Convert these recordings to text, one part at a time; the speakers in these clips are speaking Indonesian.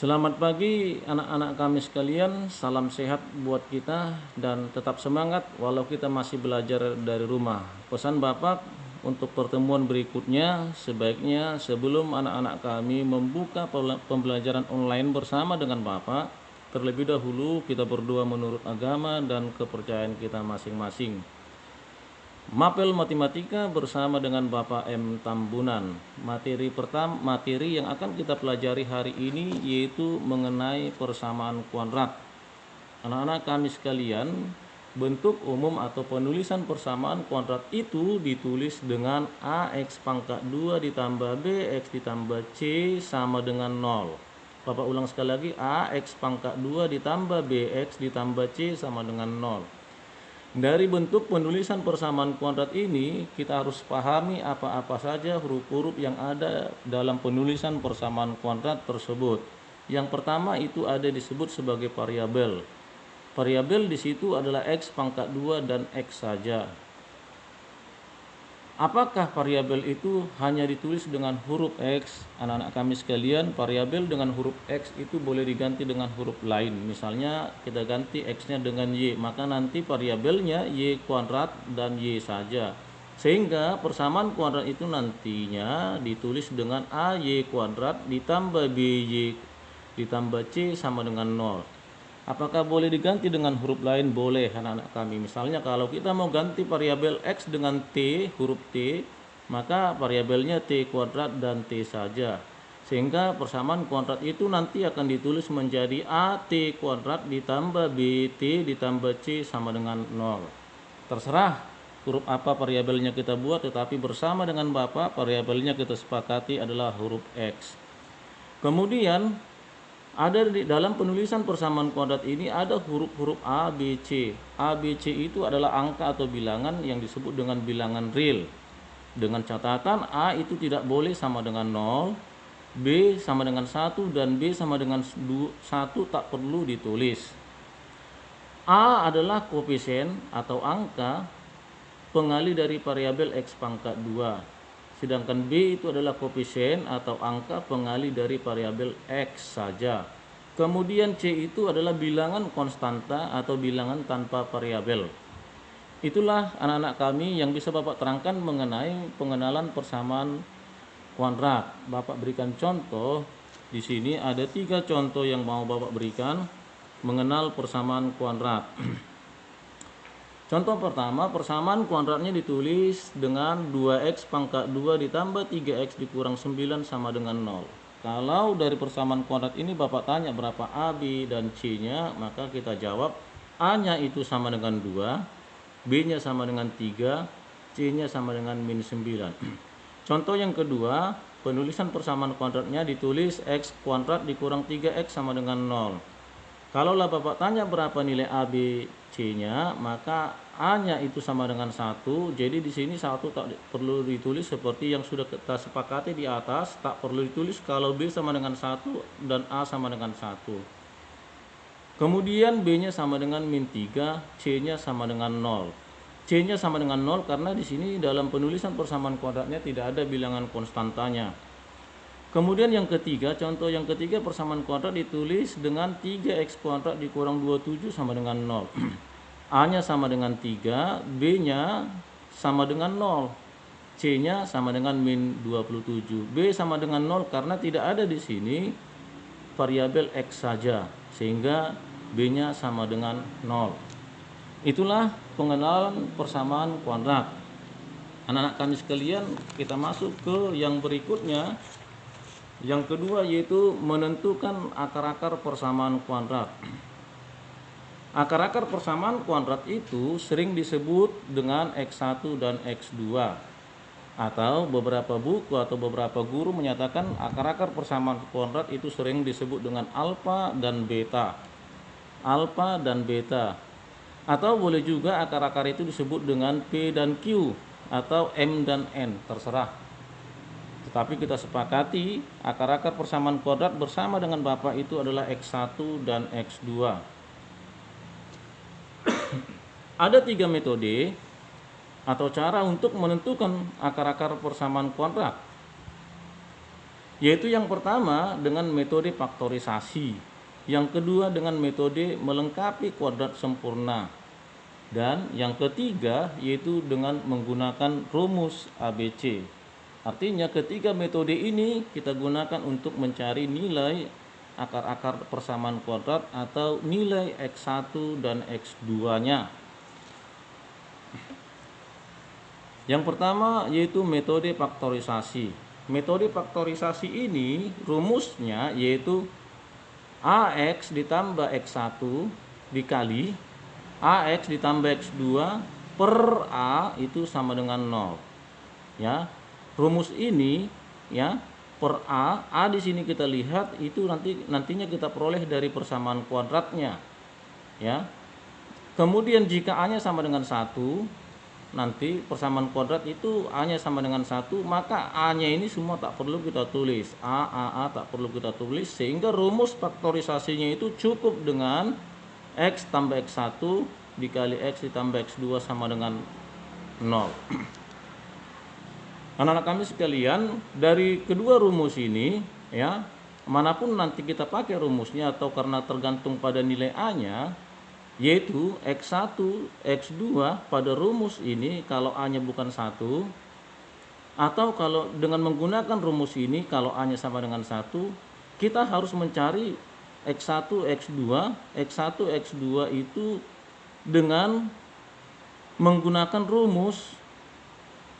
Selamat pagi anak-anak kami sekalian, salam sehat buat kita dan tetap semangat walau kita masih belajar dari rumah. Pesan Bapak untuk pertemuan berikutnya, sebaiknya sebelum anak-anak kami membuka pembelajaran online bersama dengan Bapak, terlebih dahulu kita berdoa menurut agama dan kepercayaan kita masing-masing. Mapel Matematika bersama dengan Bapak M. Tambunan. Materi yang akan kita pelajari hari ini yaitu mengenai persamaan kuadrat. Anak-anak kami sekalian, bentuk umum atau penulisan persamaan kuadrat itu ditulis dengan AX pangkat 2 ditambah BX ditambah C sama dengan 0. Bapak ulang sekali lagi, AX pangkat 2 ditambah BX ditambah C sama dengan 0. Dari bentuk penulisan persamaan kuadrat ini, kita harus pahami apa-apa saja huruf-huruf yang ada dalam penulisan persamaan kuadrat tersebut. Yang pertama itu ada disebut sebagai variabel. Variabel di situ adalah X pangkat 2 dan X saja. Apakah variabel itu hanya ditulis dengan huruf X? Anak-anak kami sekalian, variabel dengan huruf X itu boleh diganti dengan huruf lain. Misalnya kita ganti X-nya dengan Y, maka nanti variabelnya Y kuadrat dan Y saja. Sehingga persamaan kuadrat itu nantinya ditulis dengan AY kuadrat ditambah BY ditambah C sama dengan 0. Apakah boleh diganti dengan huruf lain? Boleh anak-anak kami. Misalnya kalau kita mau ganti variabel X dengan T, huruf T, maka variabelnya T kuadrat dan T saja. Sehingga persamaan kuadrat itu nanti akan ditulis menjadi AT kuadrat ditambah BT ditambah C sama dengan 0. Terserah huruf apa variabelnya kita buat, tetapi bersama dengan Bapak variabelnya kita sepakati adalah huruf X. Kemudian ada di dalam penulisan persamaan kuadrat ini ada huruf-huruf A, B, C. A, B, C itu adalah angka atau bilangan yang disebut dengan bilangan real. Dengan catatan A itu tidak boleh sama dengan 0, B sama dengan 1, dan B sama dengan 1 tak perlu ditulis. A adalah koefisien atau angka pengali dari variabel X pangkat 2. Sedangkan B itu adalah koefisien atau angka pengali dari variabel X saja. Kemudian C itu adalah bilangan konstanta atau bilangan tanpa variabel. Itulah anak-anak kami yang bisa Bapak terangkan mengenai pengenalan persamaan kuadrat. Bapak berikan contoh. Di sini ada 3 contoh yang mau Bapak berikan mengenal persamaan kuadrat. Contoh pertama, persamaan kuadratnya ditulis dengan 2x pangkat 2 ditambah 3x dikurang 9 sama dengan 0. Kalau dari persamaan kuadrat ini Bapak tanya berapa A, B, dan C-nya, maka kita jawab A-nya itu sama dengan 2, B-nya sama dengan 3, C-nya sama dengan min 9. Contoh yang kedua, penulisan persamaan kuadratnya ditulis x kuadrat dikurang 3x sama dengan 0. Kalaulah Bapak tanya berapa nilai A, B, C-nya, maka A-nya itu sama dengan 1. Jadi di sini 1 tak perlu ditulis seperti yang sudah kita sepakati di atas, tak perlu ditulis kalau B sama dengan 1 dan A sama dengan 1. Kemudian B-nya sama dengan min 3, C-nya sama dengan 0. C-nya sama dengan 0 karena di sini dalam penulisan persamaan kuadratnya tidak ada bilangan konstantanya. Kemudian yang ketiga, contoh yang ketiga persamaan kuadrat ditulis dengan 3x kuadrat dikurang 27 sama dengan 0. A-nya sama dengan 3, B-nya sama dengan 0, C-nya sama dengan min 27. B sama dengan 0 karena tidak ada di sini variabel X saja, sehingga B-nya sama dengan 0. Itulah pengenalan persamaan kuadrat. Anak-anak kami sekalian, kita masuk ke yang berikutnya. Yang kedua yaitu menentukan akar-akar persamaan kuadrat. Akar-akar persamaan kuadrat itu sering disebut dengan X1 dan X2. Atau beberapa buku atau beberapa guru menyatakan akar-akar persamaan kuadrat itu sering disebut dengan alfa dan beta. Alfa dan beta. Atau boleh juga akar-akar itu disebut dengan P dan Q atau M dan N, terserah. Tetapi kita sepakati akar-akar persamaan kuadrat bersama dengan Bapak itu adalah X1 dan X2. Ada 3 metode atau cara untuk menentukan akar-akar persamaan kuadrat. Yaitu yang pertama dengan metode faktorisasi, yang kedua dengan metode melengkapi kuadrat sempurna, dan yang ketiga yaitu dengan menggunakan rumus ABC. Artinya ketiga metode ini kita gunakan untuk mencari nilai akar-akar persamaan kuadrat atau nilai X1 dan X2-nya. Yang pertama yaitu metode faktorisasi. Metode faktorisasi ini rumusnya yaitu AX ditambah X1 dikali AX ditambah X2 per A itu sama dengan 0. Ya. Rumus ini ya per A di sini kita lihat itu nantinya kita peroleh dari persamaan kuadratnya. Ya. Kemudian jika A-nya sama dengan 1, nanti persamaan kuadrat itu A-nya sama dengan 1, maka A-nya ini semua tak perlu kita tulis. A tak perlu kita tulis, sehingga rumus faktorisasinya itu cukup dengan X tambah X1 dikali X ditambah X2 sama dengan 0. Anak-anak kami sekalian, dari kedua rumus ini ya, manapun nanti kita pakai rumusnya atau karena tergantung pada nilai A-nya, yaitu X1, X2 pada rumus ini kalau A-nya bukan 1, atau kalau dengan menggunakan rumus ini kalau A-nya sama dengan 1, kita harus mencari X1, X2 itu dengan menggunakan rumus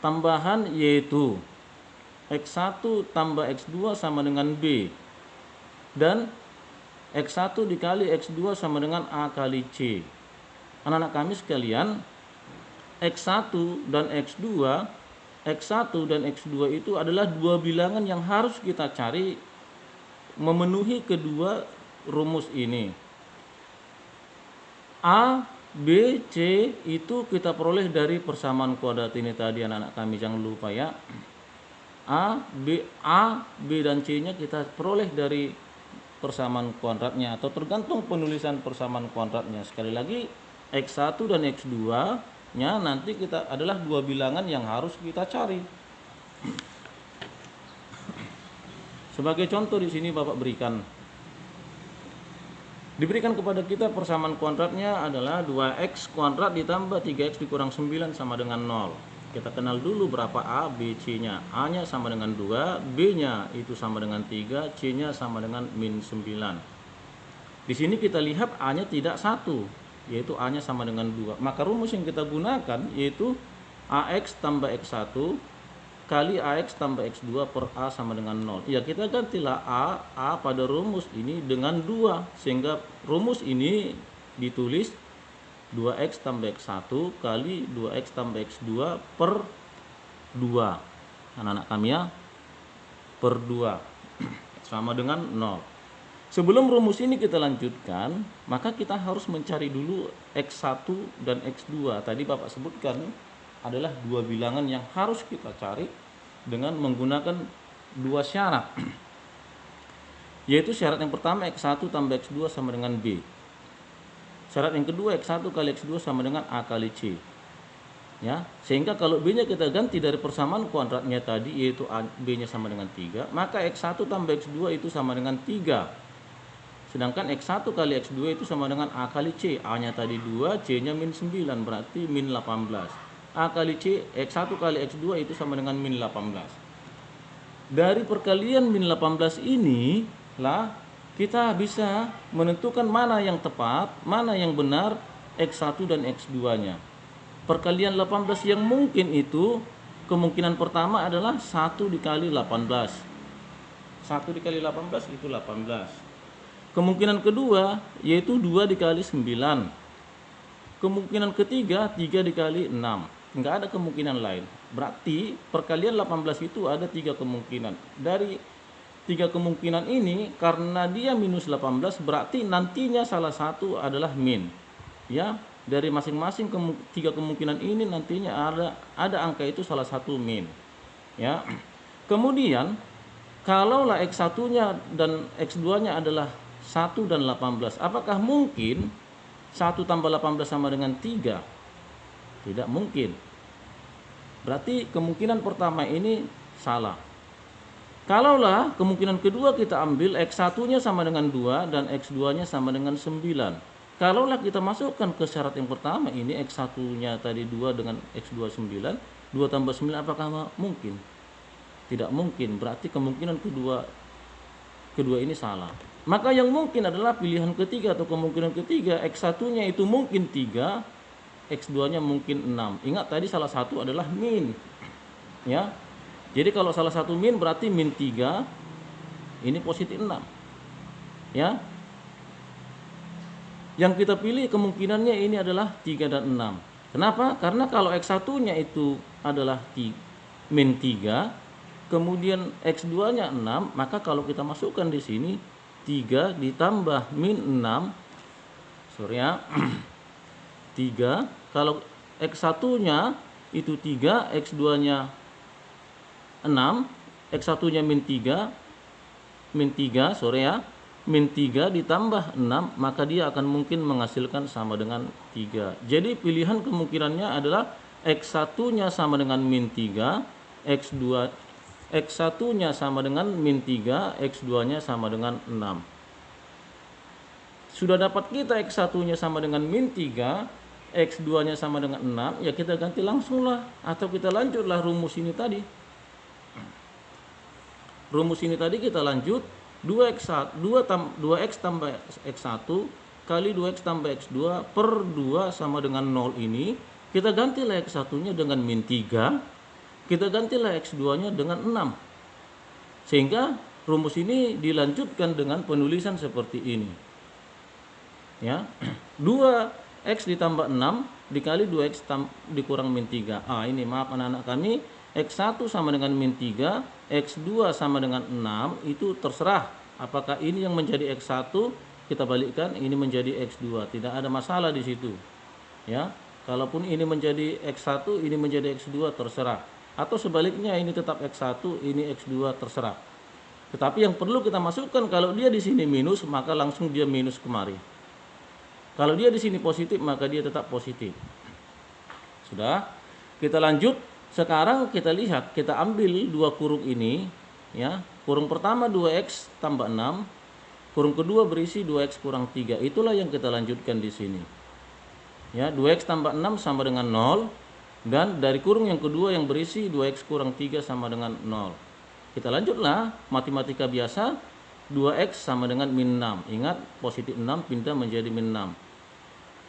tambahan yaitu X1 tambah X2 sama dengan B, dan X1 dikali X2 sama dengan A kali C. Anak-anak kami sekalian, X1 dan X2 itu adalah dua bilangan yang harus kita cari memenuhi kedua rumus ini. A, B, C itu kita peroleh dari persamaan kuadrat ini tadi anak-anak kami, jangan lupa ya. A, B dan C-nya kita peroleh dari persamaan kuadratnya atau tergantung penulisan persamaan kuadratnya. Sekali lagi, X1 dan X2-nya nanti kita adalah dua bilangan yang harus kita cari. Sebagai contoh di sini Bapak diberikan kepada kita persamaan kuadratnya adalah 2x kuadrat ditambah 3x dikurang 9 sama dengan 0. Kita kenal dulu berapa A, B, C-nya. A-nya sama dengan 2, B-nya itu sama dengan 3, C-nya sama dengan min 9. Di sini kita lihat A-nya tidak 1, yaitu A-nya sama dengan 2. Maka rumus yang kita gunakan yaitu AX tambah X1 kali AX tambah X2 per A sama dengan 0. Ya, kita gantilah A pada rumus ini dengan 2, sehingga rumus ini ditulis 2X tambah X1 kali 2X tambah X2 per 2. Anak-anak kami ya, per 2 sama dengan 0. Sebelum rumus ini kita lanjutkan, maka kita harus mencari dulu X1 dan X2. Tadi Bapak sebutkan adalah dua bilangan yang harus kita cari dengan menggunakan dua syarat. Yaitu syarat yang pertama X1 tambah X2 sama dengan B. Syarat yang kedua X1 kali X2 sama dengan A kali C. Ya, sehingga kalau B-nya kita ganti dari persamaan kuadratnya tadi yaitu B-nya sama dengan 3, maka X1 tambah X2 itu sama dengan 3. Sedangkan X1 kali X2 itu sama dengan A kali C. A-nya tadi 2, C-nya min 9, berarti min 18. A kali C, X1 kali X2 itu sama dengan min 18. Dari perkalian min 18 ini lah kita bisa menentukan mana yang tepat, mana yang benar X1 dan X2-nya. Perkalian 18 yang mungkin itu kemungkinan pertama adalah 1 dikali 18. 1 dikali 18 itu 18. Kemungkinan kedua yaitu 2 dikali 9. Kemungkinan ketiga 3 dikali 6. Nggak ada kemungkinan lain. Berarti perkalian 18 itu ada 3 kemungkinan. Dari 3 kemungkinan ini, karena dia minus 18, berarti nantinya salah satu adalah min. Ya, dari masing-masing 3 kemungkinan ini nantinya ada angka itu salah satu min. Ya. Kemudian kalaulah X1-nya dan X2-nya adalah 1 dan 18, apakah mungkin 1 tambah 18 sama dengan 3? Tidak mungkin. Berarti kemungkinan pertama ini salah. Kalaulah kemungkinan kedua kita ambil X1-nya sama dengan 2 dan X2-nya sama dengan 9. Kalaulah kita masukkan ke syarat yang pertama ini X1-nya tadi 2 dengan X2 9, 2 tambah 9 apakah mungkin? Tidak mungkin, berarti kemungkinan kedua ini salah. Maka yang mungkin adalah pilihan ketiga atau kemungkinan ketiga, X1-nya itu mungkin 3, X2-nya mungkin 6. Ingat tadi salah satu adalah min. Ya. Jadi kalau salah satu min berarti min 3, ini positif 6. Ya. Yang kita pilih kemungkinannya ini adalah 3 dan 6. Kenapa? Karena kalau X1-nya itu adalah min 3, kemudian X2-nya 6, maka kalau kita masukkan di sini 3 ditambah min 6, sorry ya, 3, kalau X1-nya itu 3, X2-nya 6, X1-nya min 3, sorry ya, min 3 ditambah 6, maka dia akan mungkin menghasilkan sama dengan 3. Jadi pilihan kemungkinannya adalah X1-nya sama dengan min 3, X1-nya sama dengan min 3, X2-nya sama dengan 6. Sudah dapat kita X1-nya sama dengan min 3, X2-nya sama dengan 6, ya kita ganti langsunglah. Atau kita lanjutlah rumus ini tadi. Rumus ini tadi kita lanjut, 2x tambah x1 kali 2x tambah x2 per 2 sama dengan 0 ini. Kita gantilah x1-nya dengan min 3. Kita gantilah X2-nya dengan 6. Sehingga rumus ini dilanjutkan dengan penulisan seperti ini. Ya. 2X ditambah 6 dikali 2X dikurang min 3. Ini maaf anak-anak kami, X1 sama dengan min 3, X2 sama dengan 6, itu terserah. Apakah ini yang menjadi X1, kita balikkan, ini menjadi X2. Tidak ada masalah di situ. Ya. Kalaupun ini menjadi X1, ini menjadi X2, terserah. Atau sebaliknya ini tetap X1, ini X2, terserah. Tetapi yang perlu kita masukkan, kalau dia di sini minus, maka langsung dia minus kemari. Kalau dia di sini positif, maka dia tetap positif. Sudah? Kita lanjut. Sekarang kita lihat, kita ambil dua kurung ini, ya. Kurung pertama 2X tambah 6, kurung kedua berisi 2X kurang 3. Itulah yang kita lanjutkan di sini. Ya, 2X tambah 6 sama dengan 0. Dan dari kurung yang kedua yang berisi 2X kurang 3 sama dengan 0. Kita lanjutlah, matematika biasa, 2X sama dengan min 6. Ingat, positif 6 pindah menjadi min 6.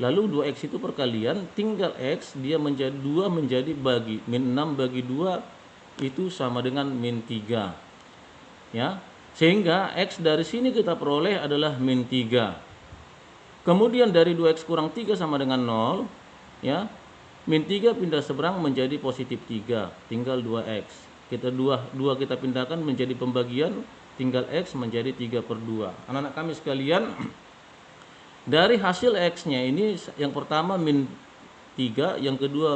Lalu 2X itu perkalian, tinggal X, dia menjadi 2 menjadi bagi. Min 6 bagi 2 itu sama dengan min 3. Ya, sehingga X dari sini kita peroleh adalah min 3. Kemudian dari 2X kurang 3 sama dengan 0. Ya, min 3 pindah seberang menjadi positif 3, tinggal 2X. Kita 2 kita pindahkan menjadi pembagian, tinggal X menjadi 3 per 2. Anak-anak kami sekalian, dari hasil X-nya ini yang pertama min 3, yang kedua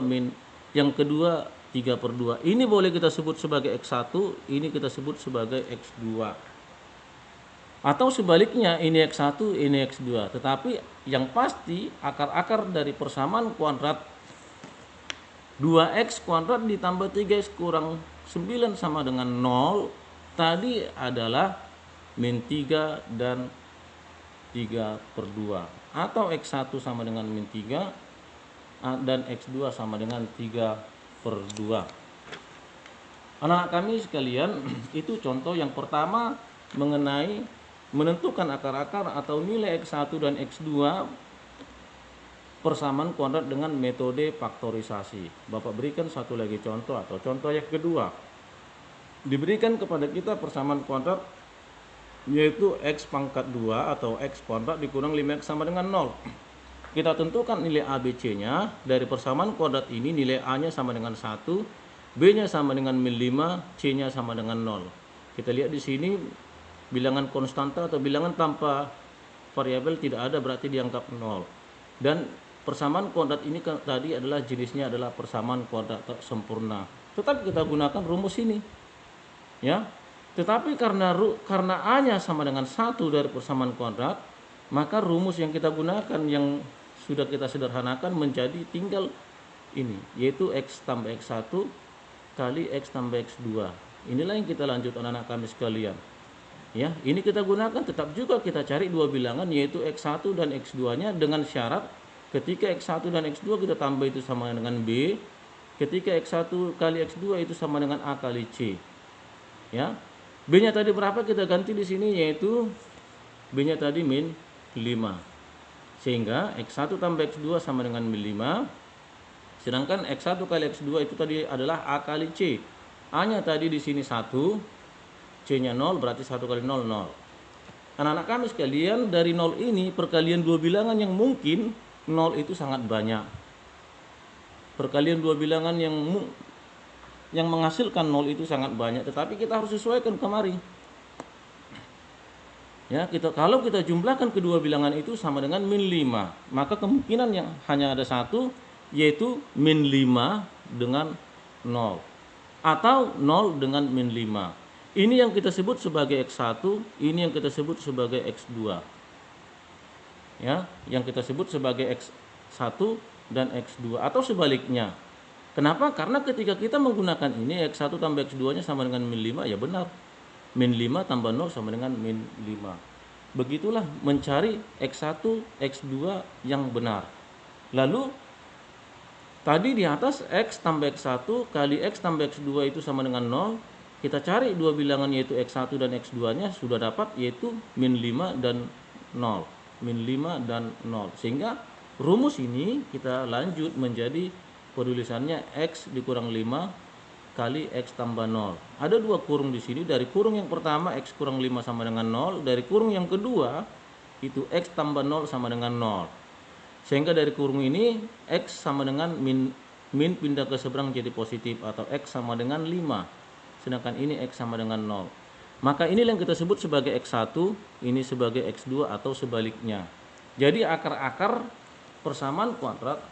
3 per 2. Ini boleh kita sebut sebagai X1, ini kita sebut sebagai X2. Atau sebaliknya, ini X1, ini X2. Tetapi yang pasti akar-akar dari persamaan kuadrat 2X kuadrat ditambah 3X kurang 9 sama dengan 0 tadi adalah min 3 dan 3 per 2. Atau X1 sama dengan min 3 dan X2 sama dengan 3 per 2. Anak kami sekalian, itu contoh yang pertama mengenai menentukan akar-akar atau nilai X1 dan X2 persamaan kuadrat dengan metode faktorisasi. Bapak berikan satu lagi contoh atau contoh yang kedua. Diberikan kepada kita persamaan kuadrat yaitu X pangkat 2 atau X kuadrat dikurang 5X sama dengan 0. Kita tentukan nilai ABC-nya. Dari persamaan kuadrat ini nilai A-nya sama dengan 1, B-nya sama dengan min 5, C-nya sama dengan 0. Kita lihat di sini bilangan konstanta atau bilangan tanpa variabel tidak ada, berarti dianggap 0. Dan persamaan kuadrat ini tadi adalah jenisnya adalah persamaan kuadrat sempurna. Tetap kita gunakan rumus ini. Ya. Tetapi karena A-nya sama dengan 1 dari persamaan kuadrat, maka rumus yang kita gunakan yang sudah kita sederhanakan menjadi tinggal ini, yaitu X tambah X1 kali X tambah X2. Inilah yang kita lanjut anak-anak kami sekalian. Ya, ini kita gunakan, tetap juga kita cari dua bilangan yaitu X1 dan X2-nya dengan syarat ketika X1 dan X2 kita tambah itu sama dengan B, ketika X1 kali X2 itu sama dengan A kali C. Ya. B-nya tadi berapa kita ganti di sini, yaitu B-nya tadi min 5. Sehingga X1 tambah X2 sama dengan min 5. Sedangkan X1 kali X2 itu tadi adalah A kali C. A-nya tadi di sini 1, C-nya 0, berarti 1 kali 0, 0. Anak-anak kami sekalian, dari 0 ini perkalian dua bilangan yang mungkin 0 itu sangat banyak. Perkalian dua bilangan yang menghasilkan 0 itu sangat banyak, tetapi kita harus sesuaikan kemari. Ya, kalau kita jumlahkan kedua bilangan itu sama dengan min 5, maka kemungkinan yang hanya ada satu, yaitu min 5 dengan 0 atau 0 dengan min 5. Ini yang kita sebut sebagai X1, ini yang kita sebut sebagai X2. Ya, yang kita sebut sebagai X1 dan X2 atau sebaliknya. Kenapa? Karena ketika kita menggunakan ini X1 tambah X2-nya sama dengan min 5, ya benar. Min 5 tambah 0 sama dengan min 5. Begitulah mencari X1, X2 yang benar. Lalu tadi di atas X tambah X1 kali X tambah X2 itu sama dengan 0. Kita cari dua bilangan yaitu X1 dan X2-nya, sudah dapat yaitu min 5 dan 0. Min 5 dan 0. Sehingga rumus ini kita lanjut menjadi penulisannya X dikurang 5 kali X tambah 0. Ada dua kurung di sini. Dari kurung yang pertama X kurang 5 sama dengan 0. Dari kurung yang kedua itu X tambah 0 sama dengan 0. Sehingga dari kurung ini X sama dengan min pindah ke seberang jadi positif, atau X sama dengan 5. Sedangkan ini X sama dengan 0. Maka ini yang kita sebut sebagai X1, ini sebagai X2 atau sebaliknya. Jadi akar-akar persamaan kuadrat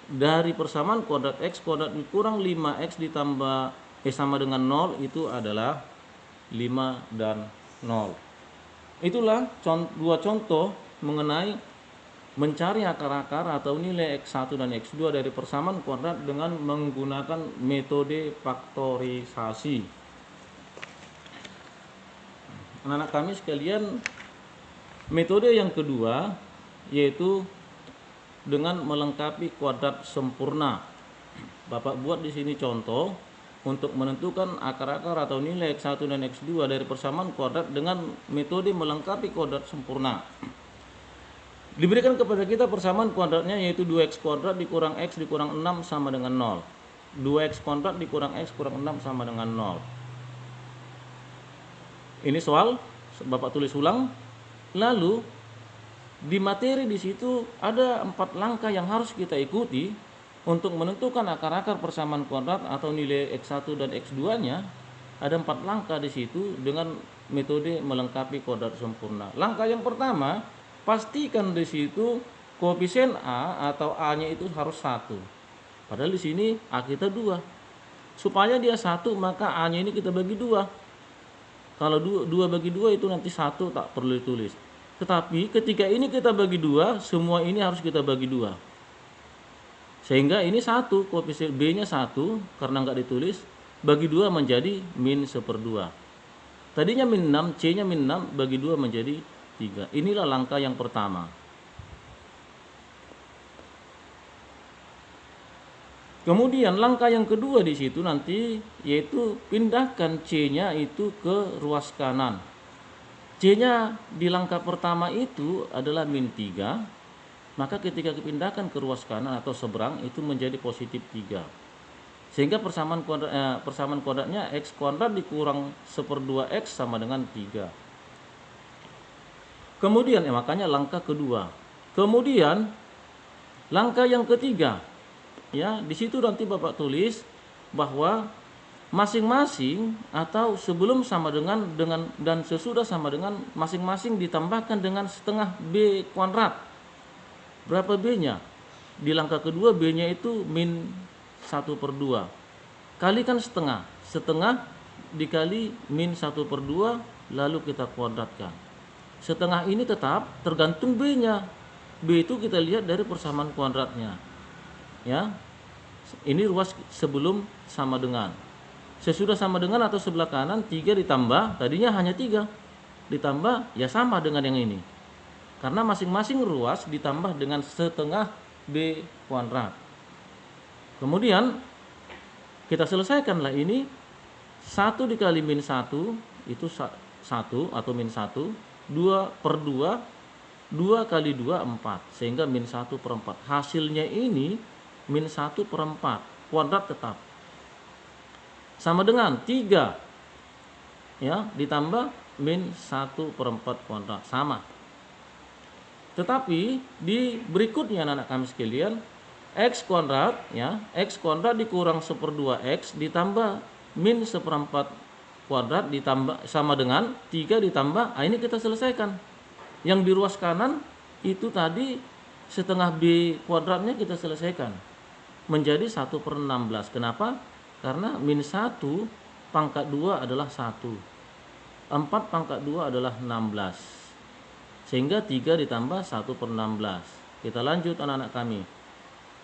dari persamaan kuadrat X kuadrat kurang 5X ditambah sama dengan 0 itu adalah 5 dan 0. Itulah dua contoh mengenai mencari akar-akar atau nilai X1 dan X2 dari persamaan kuadrat dengan menggunakan metode faktorisasi. Anak-anak kami sekalian, metode yang kedua yaitu dengan melengkapi kuadrat sempurna. Bapak buat di sini contoh untuk menentukan akar-akar atau nilai X1 dan X2 dari persamaan kuadrat dengan metode melengkapi kuadrat sempurna. Diberikan kepada kita persamaan kuadratnya yaitu 2x kuadrat dikurang x dikurang 6 sama dengan 0. 2x kuadrat dikurang x kurang 6 sama dengan 0. Ini soal, Bapak tulis ulang. Lalu di materi di situ ada 4 langkah yang harus kita ikuti untuk menentukan akar-akar persamaan kuadrat atau nilai X1 dan X2-nya. Ada 4 langkah di situ dengan metode melengkapi kuadrat sempurna. Langkah yang pertama, pastikan di situ koefisien A atau A-nya itu harus 1. Padahal di sini A kita 2. Supaya dia 1, maka A-nya ini kita bagi 2. Kalau 2 bagi 2 itu nanti 1 tak perlu ditulis. Tetapi ketika ini kita bagi 2, semua ini harus kita bagi 2. Sehingga ini 1, koefisien B-nya 1 karena nggak ditulis, bagi 2 menjadi min 1/2. Tadinya min 6, C-nya min 6, bagi 2 menjadi 3. Inilah langkah yang pertama. Kemudian langkah yang kedua di situ nanti yaitu pindahkan C-nya itu ke ruas kanan. C-nya di langkah pertama itu adalah min 3. Maka ketika dipindahkan ke ruas kanan atau seberang itu menjadi positif 3. Sehingga persamaan kuadratnya X kuadrat dikurang 1/2X sama dengan 3. Kemudian makanya langkah kedua. Kemudian langkah yang ketiga, ya di situ nanti Bapak tulis bahwa masing-masing atau sebelum sama dengan dan sesudah sama dengan masing-masing ditambahkan dengan setengah B kuadrat. Berapa B-nya? Di langkah kedua B-nya itu min 1/2. Kalikan setengah. Setengah dikali min 1/2 lalu kita kuadratkan. Setengah ini tetap tergantung B-nya. B itu kita lihat dari persamaan kuadratnya. Ya. Ini ruas sebelum sama dengan. Sesudah sama dengan atau sebelah kanan 3 ditambah, tadinya hanya 3 ditambah ya sama dengan yang ini. Karena masing-masing ruas ditambah dengan setengah B kuadrat. Kemudian kita selesaikanlah ini. 1 dikali min 1 itu 1 atau min 1. 2 per 2, 2 kali 2 4. Sehingga min 1 per 4. Hasilnya ini min 1 per 4. Kuadrat tetap. Sama dengan 3 ya ditambah min 1 per 4 kuadrat. Sama. Tetapi di berikutnya anak-anak kami sekalian, X kuadrat ya, X kuadrat dikurang 1/2 X ditambah min 1/4 kuadrat ditambah sama dengan 3 ditambah, ini kita selesaikan. Yang di ruas kanan itu tadi setengah B kuadratnya kita selesaikan. Menjadi 1/16. Kenapa? Karena min 1 pangkat 2 adalah 1. 4 pangkat 2 adalah 16. Sehingga 3 ditambah 1/16. Kita lanjut anak-anak kami.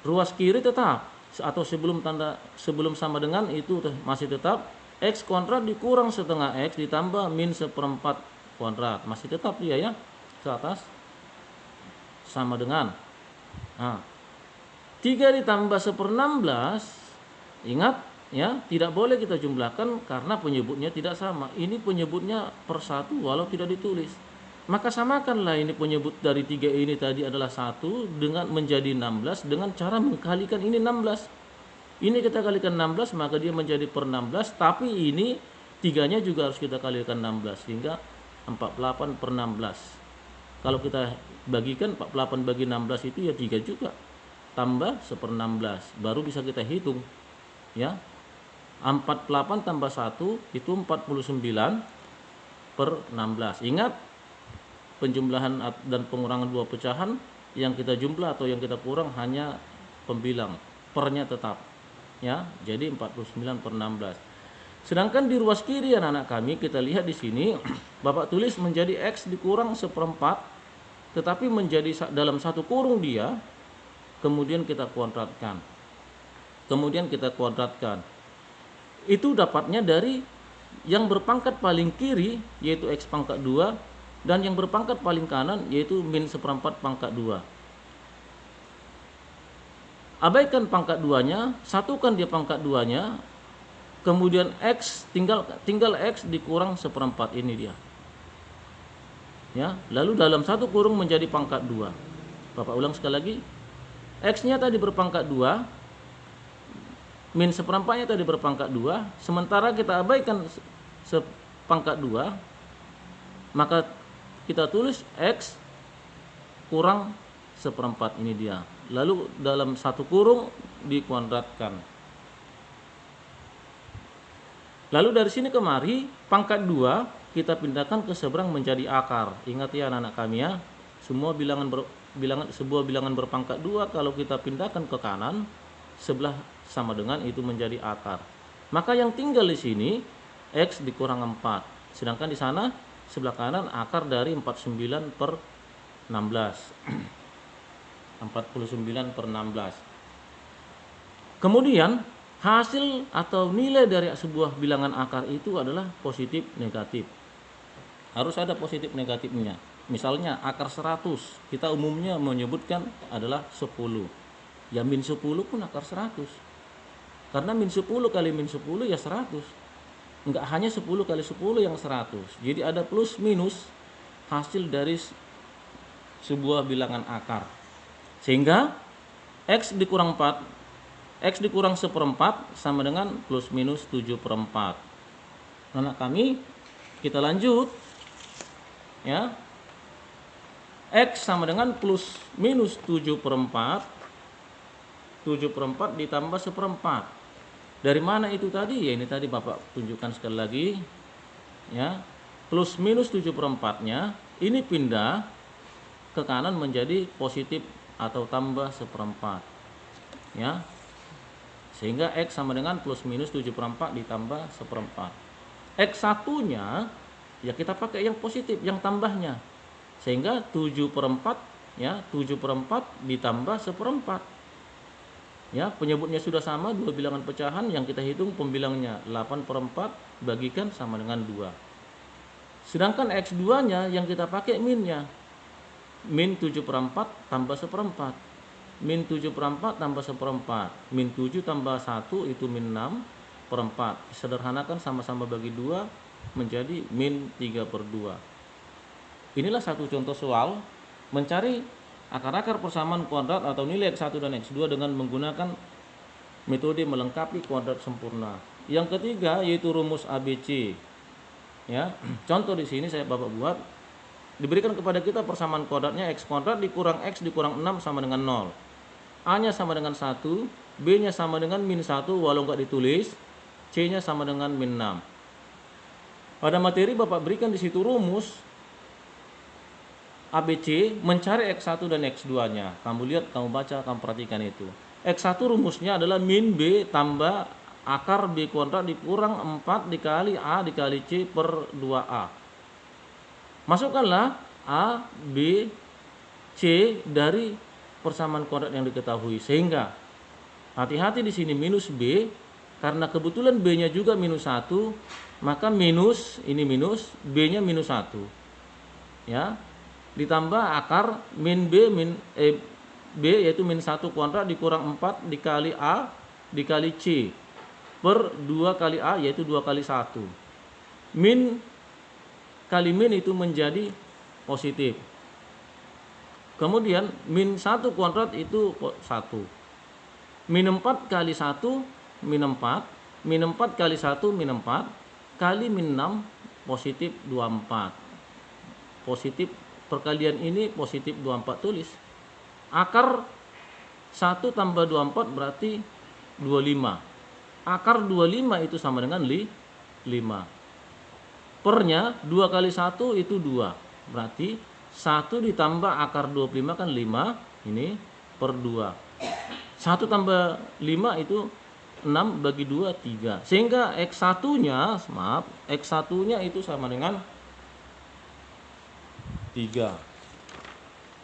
Ruas kiri tetap atau sebelum sama dengan itu masih tetap X kuadrat dikurang setengah X ditambah min 1/4 kuadrat. Masih tetap dia ya. Ke atas sama dengan 3 ditambah 1/16. Ingat ya, tidak boleh kita jumlahkan karena penyebutnya tidak sama. Ini penyebutnya per 1 walau tidak ditulis. Maka samakanlah ini penyebut dari 3 ini tadi adalah 1 dengan menjadi 16 dengan cara mengkalikan ini 16. Ini kita kalikan 16 maka dia menjadi per 16, tapi ini 3-nya juga harus kita kalikan 16 sehingga 48/16. Kalau kita bagikan 48 bagi 16 itu ya 3 juga. Tambah 1/16 baru bisa kita hitung ya. 48 tambah 1 itu 49/16. Ingat, penjumlahan dan pengurangan dua pecahan yang kita jumlah atau yang kita kurang hanya pembilang, pernya tetap ya. Jadi 49/16. Sedangkan di ruas kiri anak-anak kami kita lihat di sini Bapak tulis menjadi X dikurang 1/4, tetapi menjadi dalam satu kurung dia, kemudian kita kuadratkan. Itu dapatnya dari yang berpangkat paling kiri yaitu X pangkat 2 dan yang berpangkat paling kanan yaitu min 1/4 pangkat 2. Abaikan pangkat 2-nya, satukan dia pangkat 2-nya, kemudian X tinggal X dikurang 1/4 ini dia. Ya, lalu dalam satu kurung menjadi pangkat 2. Bapak ulang sekali lagi. X-nya tadi berpangkat 2, min 1/4-nya tadi berpangkat 2, sementara kita abaikan sepangkat 2, maka kita tulis X kurang 1/4 ini dia. Lalu dalam satu kurung dikuadratkan. Lalu dari sini kemari pangkat 2 kita pindahkan ke seberang menjadi akar. Ingat ya anak-anak kami ya, semua sebuah bilangan berpangkat 2 kalau kita pindahkan ke kanan sebelah sama dengan itu menjadi akar. Maka yang tinggal di sini X dikurang 4. Sedangkan di sana sebelah kanan akar dari 49/16. 49/16. Kemudian hasil atau nilai dari sebuah bilangan akar itu adalah positif negatif. Harus ada positif negatifnya. Misalnya akar 100 kita umumnya menyebutkan adalah 10. Ya min 10 pun akar 100. Karena min 10 kali min 10 ya 100. Enggak hanya 10 kali 10 yang 100. Jadi ada plus minus hasil dari sebuah bilangan akar. Sehingga X dikurang 1/4 sama dengan plus minus 7/4. Anak kami, kita lanjut ya. X sama dengan plus minus 7/4. 7/4 ditambah 1/4. Dari mana itu tadi? Ya ini tadi Bapak tunjukkan sekali lagi ya. Plus minus 7/4-nya ini pindah ke kanan menjadi positif atau tambah 1/4 ya. Sehingga X sama dengan plus minus 7/4 ditambah 1/4. X1-nya ya kita pakai yang positif, yang tambahnya. Sehingga 7/4 ya, 7/4 ditambah 1/4. Ya, penyebutnya sudah sama, dua bilangan pecahan, yang kita hitung pembilangnya 8/4 bagikan sama dengan 2. Sedangkan X2-nya yang kita pakai minnya. Min 7/4 tambah 1/4. Min 7/4 tambah 1/4. Min 7 tambah 1 itu min 6/4. Sederhanakan sama-sama bagi 2 menjadi min 3/2. Inilah satu contoh soal mencari akar-akar persamaan kuadrat atau nilai X1 dan X2 dengan menggunakan metode melengkapi kuadrat sempurna. Yang ketiga yaitu rumus ABC. Ya, contoh di sini saya Bapak buat, diberikan kepada kita persamaan kuadratnya X kuadrat dikurang X dikurang 6 sama dengan 0. A-nya sama dengan 1, B-nya sama dengan min 1 walau nggak ditulis, C-nya sama dengan min 6. Pada materi Bapak berikan di situ rumus ABC mencari X1 dan X2-nya. Kamu lihat, kamu baca, kamu perhatikan itu. X1 rumusnya adalah min B tambah akar B kuadrat dikurang 4 dikali A dikali C per 2A. Masukkanlah A, B, C dari persamaan kuadrat yang diketahui. Sehingga hati-hati di sini minus B, karena kebetulan B-nya juga minus 1, maka minus, ini minus, B-nya minus 1. Ya, ditambah akar min B B yaitu min 1 kuadrat dikurang 4 dikali A dikali C per 2 kali A yaitu 2 kali 1. Min kali min itu menjadi positif. Kemudian min 1 kuadrat itu 1. Min 4 kali 1 min 4. Min 4 kali 1 min 4 kali min 6 positif 24. Positif perkalian ini positif 24 tulis. Akar 1 tambah 24 berarti 25. Akar 25 itu sama dengan 5. Pernya 2 kali 1 itu 2. Berarti 1 ditambah akar 25 kan 5. Ini per 2. 1 tambah 5 itu 6 bagi 2 3. Sehingga X1-nya, X1-nya itu sama dengan 3.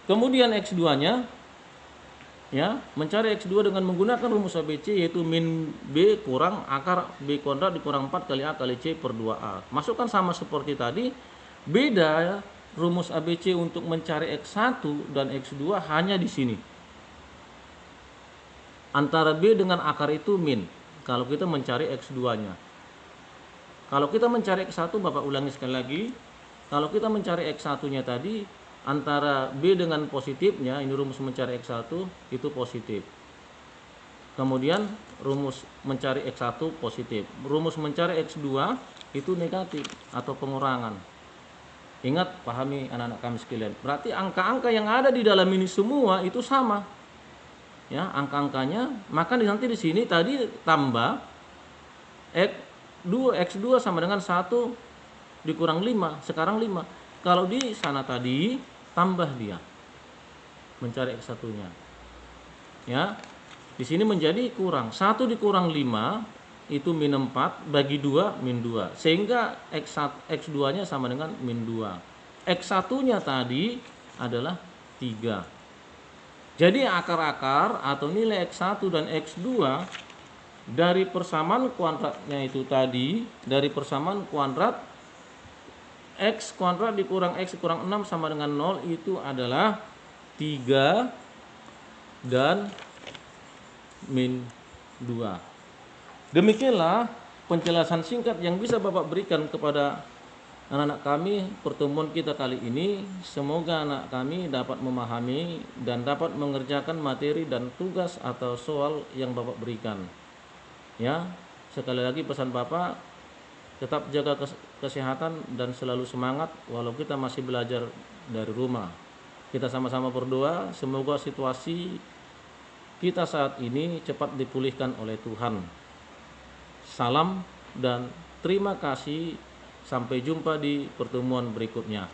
Kemudian X2-nya, ya, mencari X2 dengan menggunakan rumus ABC yaitu min B kurang akar B kuadrat dikurang 4 kali A kali C per 2A. Masukkan sama seperti tadi. Beda rumus ABC untuk mencari X1 dan X2 hanya di sini. Antara B dengan akar itu min. Kalau kita mencari X2-nya. Kalau kita mencari X1, Bapak ulangi sekali lagi. Kalau kita mencari X1-nya tadi, antara B dengan positifnya, ini rumus mencari X1 itu positif. Kemudian rumus mencari X1 positif. Rumus mencari X2 itu negatif atau pengurangan. Ingat, pahami anak-anak kami sekalian. Berarti angka-angka yang ada di dalam ini semua itu sama. Ya, angka-angkanya, maka nanti di sini tadi tambah X2 sama dengan 1 dikurang 5, sekarang 5. Kalau di sana tadi tambah dia mencari X1-nya. Ya. Di sini menjadi kurang. 1 dikurang 5 itu min 4 bagi 2 min 2. Sehingga X2-nya sama dengan min 2. X1-nya tadi adalah 3. Jadi akar-akar atau nilai X1 dan X2 dari persamaan kuadratnya itu tadi, dari persamaan kuadrat X kuadrat dikurang X dikurang 6 sama dengan 0 itu adalah 3 dan min 2. Demikianlah penjelasan singkat yang bisa Bapak berikan kepada anak-anak kami pertemuan kita kali ini. Semoga anak kami dapat memahami dan dapat mengerjakan materi dan tugas atau soal yang Bapak berikan. Ya, sekali lagi pesan Bapak, tetap jaga kesehatan dan selalu semangat walau kita masih belajar dari rumah. Kita sama-sama berdoa semoga situasi kita saat ini cepat dipulihkan oleh Tuhan. Salam dan terima kasih. Sampai jumpa di pertemuan berikutnya.